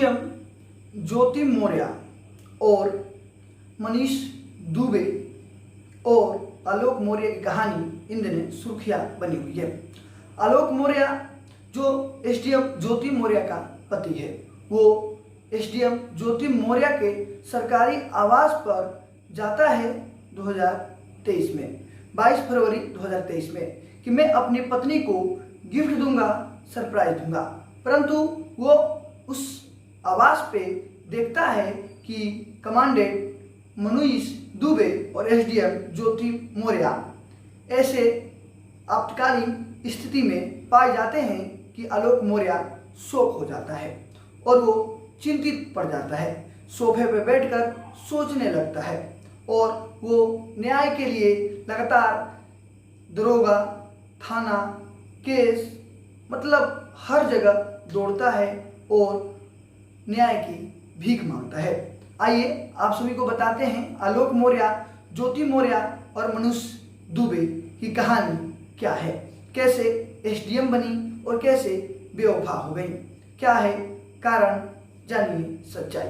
SDM ज्योति मौर्य और मनीष दुबे और आलोक मौर्य की कहानी इन दिनों सुर्खियां बनी हुई है। आलोक मौर्य जो एसडीएम ज्योति मौर्य का पति है, वो एसडीएम ज्योति मौर्य के सरकारी आवास पर जाता है 2023 में, 22 फरवरी 2023 में, कि मैं अपनी पत्नी को गिफ्ट दूंगा, सरप्राइज दूंगा। परंतु वो उस आवास पे देखता है कि कमांडेंट मनीष दुबे और एसडीएम ज्योति मौर्य ऐसे आपातकालीन स्थिति में पाए जाते हैं कि आलोक मौर्य शॉक हो जाता है और वो चिंतित पड़ जाता है। सोफे पे बैठकर सोचने लगता है और वो न्याय के लिए लगातार दरोगा, थाना, केस, मतलब हर जगह दौड़ता है और न्याय की भीख मांगता है। आइए आप सभी को बताते हैं आलोक मौर्य, ज्योति मौर्य और मनीष दुबे की कहानी क्या है, कैसे एसडीएम बनी और कैसे बेवफा हो गई, क्या है कारण, जानिए सच्चाई।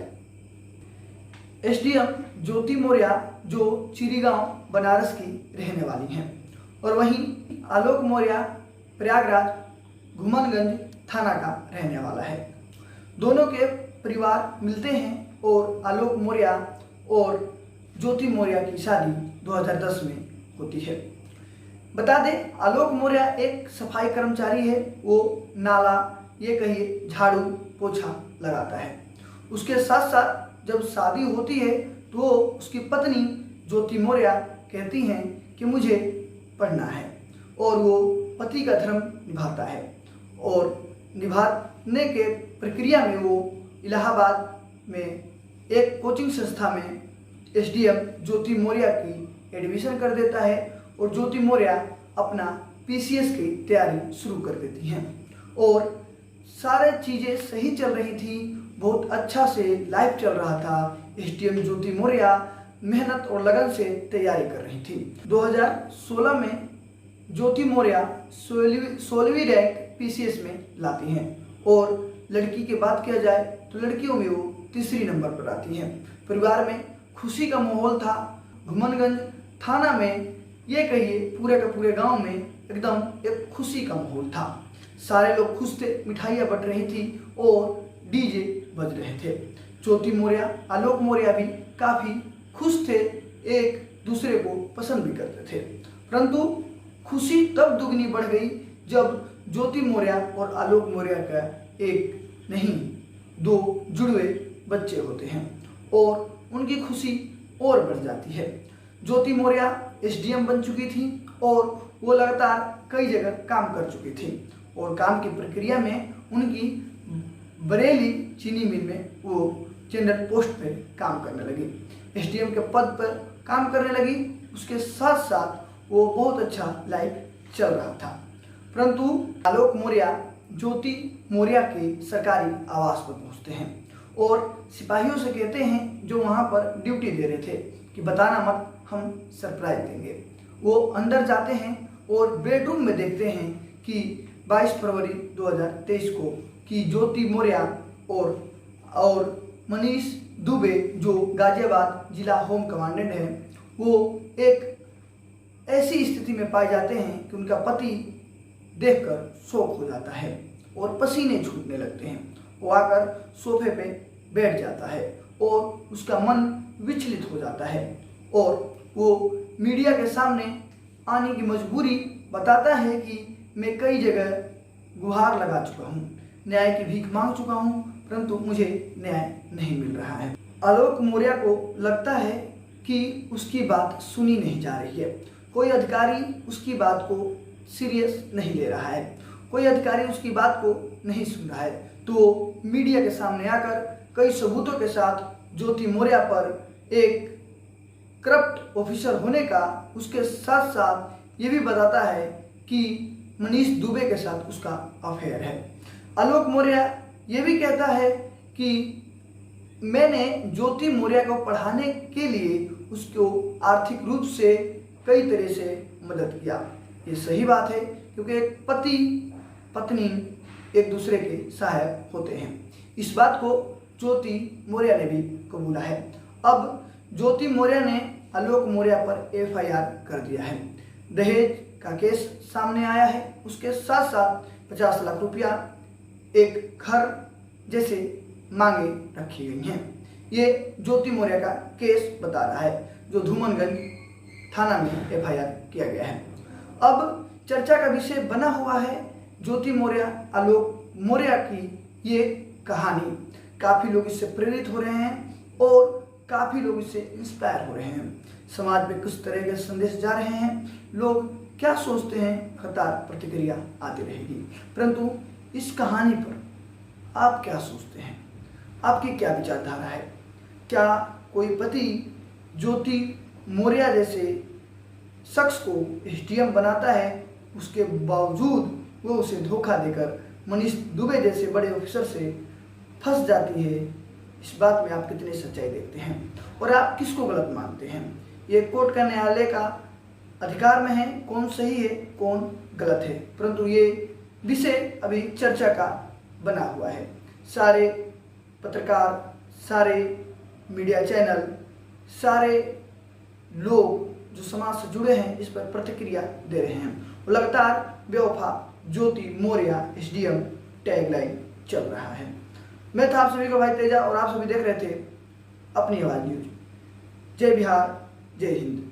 एसडीएम ज्योति मौर्य जो चिरीगांव बनारस की रहने वाली हैं और वहीं आलोक मौर्य प्रयागराज घुमनगंज थाना का रहने वाला है। दोनों के परिवार मिलते हैं और आलोक मौर्य और ज्योति मौर्य की शादी 2010 में होती है। बता दें, आलोक मौर्य एक सफाई कर्मचारी है। वो नाला, ये कहिए झाड़ू पोछा लगाता है। उसके साथ साथ जब शादी होती है तो उसकी पत्नी ज्योति मौर्य कहती हैं कि मुझे पढ़ना है और वो पति का धर्म निभाता है और निभाने के प्रक्रिया में वो इलाहाबाद में एक कोचिंग संस्था में एसडीएम ज्योति मौर्य की एडमिशन कर देता है और ज्योति मौर्य अपना पीसीएस की तैयारी शुरू कर देती हैं और सारे चीज़ें सही चल रही थी, बहुत अच्छा से लाइफ चल रहा था। एसडीएम ज्योति मौर्य मेहनत और लगन से तैयारी कर रही थी। 2016 में ज्योति मौर्य 16वीं रैंक पीसीएस में लाती हैं और लड़की की बात किया जाए तो लड़कियों में वो तीसरी नंबर पर आती हैं। परिवार में खुशी का माहौल था। घुमनगंज थाना में, ये कहिए पूरे के पूरे गांव में एकदम एक खुशी का माहौल था। सारे लोग खुश थे, मिठाइयाँ बट रही थी और डीजे बज रहे थे। ज्योति मौर्य, आलोक मौर्य भी काफ़ी खुश थे, एक दूसरे को पसंद भी करते थे। परंतु खुशी तब दुगनी बढ़ गई जब ज्योति मौर्य और आलोक मौर्य का एक नहीं, दो जुड़वे बच्चे होते हैं और उनकी खुशी और बढ़ जाती है। ज्योति मौर्य एसडीएम बन चुकी थी और वो लगातार कई जगह काम कर चुकी थी और काम की प्रक्रिया में उनकी बरेली चीनी मिल में वो जनरल पोस्ट पे काम करने लगी। एसडीएम के पद पर काम करने लगी। उसके साथ साथ वो बहुत अच्छा लाइफ चल रहा था। परंतु आलोक मौर्य ज्योति मौर्य के सरकारी आवास पर पहुंचते हैं और सिपाहियों से कहते हैं जो वहां पर ड्यूटी दे रहे थे कि बताना मत, हम सरप्राइज देंगे। वो अंदर जाते हैं और बेडरूम में देखते हैं कि 22 फरवरी 2023 को कि ज्योति मौर्य और मनीष दुबे जो गाजियाबाद जिला होम कमांडेंट है, वो एक ऐसी स्थिति में पाए जाते हैं कि उनका पति देखकर शॉक हो जाता है और पसीने छूटने लगते हैं। वो आकर सोफे पे बैठ जाता है और उसका मन विचलित हो जाता है और वो मीडिया के सामने आने की मजबूरी बताता है कि मैं कई जगह गुहार लगा चुका हूँ, न्याय की भीख मांग चुका हूँ, परंतु मुझे न्याय नहीं मिल रहा है। आलोक मौर्य को लगता है कि उसकी बात सुनी नहीं जा रही है, कोई अधिकारी उसकी बात को सीरियस नहीं ले रहा है, कोई अधिकारी उसकी बात को नहीं सुन रहा है। तो मीडिया के सामने आकर कई सबूतों के साथ ज्योति मौर्य पर एक करप्ट ऑफिसर होने का, उसके साथ साथ ये भी बताता है कि मनीष दुबे के साथ उसका अफेयर है। आलोक मौर्य ये भी कहता है कि मैंने ज्योति मौर्य को पढ़ाने के लिए उसको आर्थिक रूप से कई तरह से मदद किया। ये सही बात है क्योंकि एक पति पत्नी एक दूसरे के सहायक होते हैं। इस बात को ज्योति मौर्य ने भी कबूला है। अब ज्योति मौर्य ने आलोक मौर्य पर एफआईआर कर दिया है। दहेज का केस सामने आया है, उसके साथ साथ 50 लाख रुपया, एक घर जैसे मांगे रखी गई हैं। ये ज्योति मौर्य का केस बता रहा है जो धूमनगंज थाना में एफआईआर किया गया है। अब चर्चा का विषय बना हुआ है ज्योति मौर्य आलोक मौर्य की ये कहानी। काफ़ी लोग इससे प्रेरित हो रहे हैं और काफ़ी लोग इससे इंस्पायर हो रहे हैं। समाज में किस तरह के संदेश जा रहे हैं, लोग क्या सोचते हैं, खतर प्रतिक्रिया आती रहेगी। परंतु इस कहानी पर आप क्या सोचते हैं, आपकी क्या विचारधारा है? क्या कोई पति ज्योति मौर्य जैसे शख्स को एसडीएम बनाता है, उसके बावजूद वो उसे धोखा देकर मनीष दुबे जैसे बड़े ऑफिसर से फंस जाती है? इस बात में आप कितनी सच्चाई देखते हैं और आप किसको गलत मानते हैं? ये कोर्ट का न्यायालय का अधिकार में है कौन सही है कौन गलत है, परंतु ये विषय अभी चर्चा का बना हुआ है। सारे पत्रकार, सारे मीडिया चैनल, सारे लोग जो समाज से जुड़े हैं इस पर प्रतिक्रिया दे रहे हैं। लगातार बेवफा ज्योति मौर्य एसडीएम टैगलाइन चल रहा है। मैं था आप सभी का भाई तेजा और आप सभी देख रहे थे अपनी आवाज न्यूज। जय बिहार, जय हिंद।